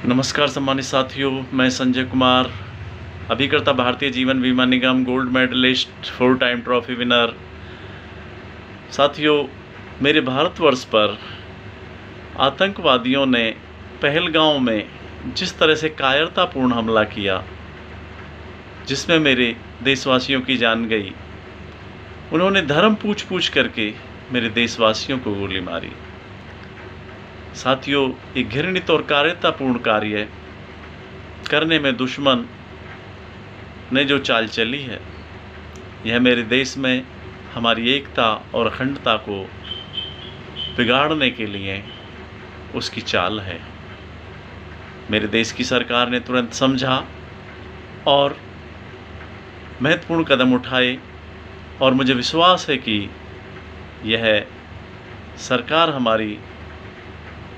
नमस्कार सम्मानित साथियों, मैं संजय कुमार, अभिकर्ता Bharatiya Jeevan Bima Nigam, gold medalist, 4 time trophy winner. साथियों, मेरे भारतवर्ष पर आतंकवादियों ने पहलगांव में जिस तरह से कायरतापूर्ण हमला किया, जिसमें मेरे देशवासियों की जान गई। उन्होंने धर्म पूछ करके मेरे देशवासियों को गोली मारी। साथियों, ये घृणित और कायरतापूर्ण कार्य करने में दुश्मन ने जो चाल चली है, यह मेरे देश में हमारी एकता और अखंडता को बिगाड़ने के लिए उसकी चाल है। मेरे देश की सरकार ने तुरंत समझा और महत्वपूर्ण कदम उठाए, और मुझे विश्वास है कि यह सरकार हमारी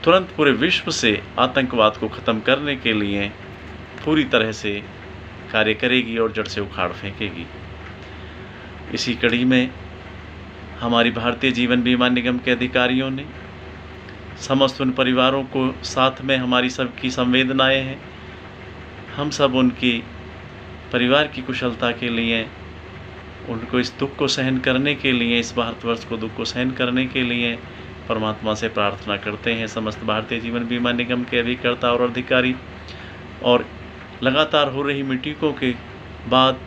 तुरंत पूरे विश्व से आतंकवाद को ख़त्म करने के लिए पूरी तरह से कार्य करेगी और जड़ से उखाड़ फेंकेगी। इसी कड़ी में हमारी भारतीय जीवन बीमा निगम के अधिकारियों ने समस्त उन परिवारों को साथ में, हमारी सबकी संवेदनाएं हैं। हम सब उनकी परिवार की कुशलता के लिए, उनको इस दुख को सहन करने के लिए, इस भारतवर्ष को दुख को सहन करने के लिए परमात्मा से प्रार्थना करते हैं। समस्त भारतीय जीवन बीमा निगम के अभिकर्ता और अधिकारी, और लगातार हो रही मीटिंगों के बाद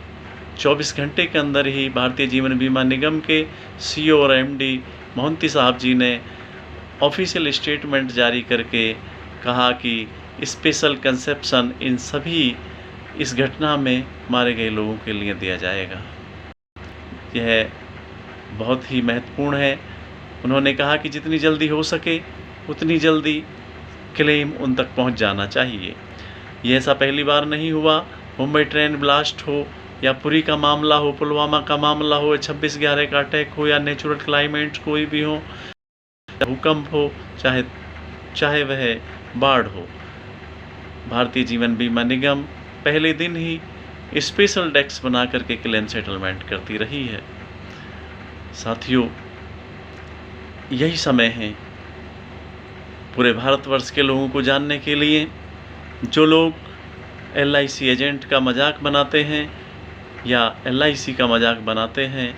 24 घंटे के अंदर ही भारतीय जीवन बीमा निगम के CEO और MD मोहंती साहब जी ने ऑफिशियल स्टेटमेंट जारी करके कहा कि स्पेशल कंसेप्शन इन सभी इस घटना में मारे गए लोगों के लिए दिया जाएगा। यह बहुत ही महत्वपूर्ण है। उन्होंने कहा कि जितनी जल्दी हो सके उतनी जल्दी क्लेम उन तक पहुंच जाना चाहिए। ये ऐसा पहली बार नहीं हुआ। मुंबई ट्रेन ब्लास्ट हो, या पुरी का मामला हो, पुलवामा का मामला हो, 26/11 का अटैक हो, या नेचुरल क्लाइमेट कोई भी हो, भूकंप हो, चाहे वह बाढ़ हो, भारतीय जीवन बीमा निगम पहले दिन ही स्पेशल डेस्क बना करके क्लेम सेटलमेंट करती रही है। साथियों, यही समय है पूरे भारतवर्ष के लोगों को जानने के लिए। जो लोग LIC एजेंट का मजाक बनाते हैं या LIC का मजाक बनाते हैं,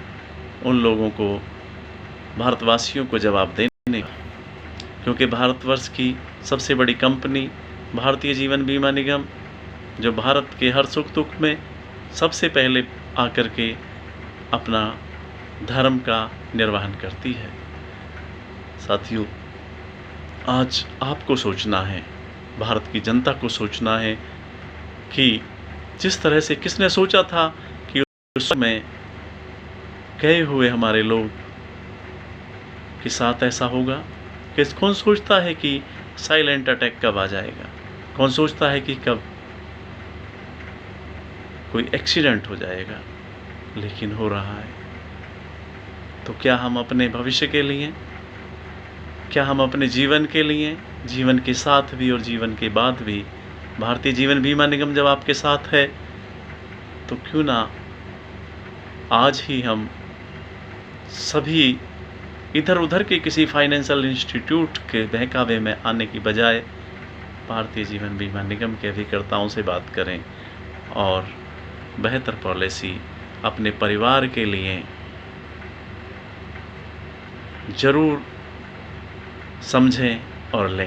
उन लोगों को, भारतवासियों को जवाब देने, क्योंकि भारतवर्ष की सबसे बड़ी कंपनी भारतीय जीवन बीमा निगम, जो भारत के हर सुख दुख में सबसे पहले आकर के अपना धर्म का निर्वहन करती है। साथियों, आज आपको सोचना है, भारत की जनता को सोचना है कि जिस तरह से किसने सोचा था कि उस समय गए हुए हमारे लोग के साथ ऐसा होगा। कि कौन सोचता है कि साइलेंट अटैक कब आ जाएगा, कौन सोचता है कि कब कोई एक्सीडेंट हो जाएगा, लेकिन हो रहा है। तो क्या हम अपने भविष्य के लिए, क्या हम अपने जीवन के लिए, जीवन के साथ भी और जीवन के बाद भी, भारतीय जीवन बीमा निगम जब आपके साथ है, तो क्यों ना आज ही हम सभी इधर उधर के किसी फाइनेंशियल इंस्टीट्यूट के बहकावे में आने की बजाय भारतीय जीवन बीमा निगम के अभिकर्ताओं से बात करें और बेहतर पॉलिसी अपने परिवार के लिए ज़रूर समझें और लें।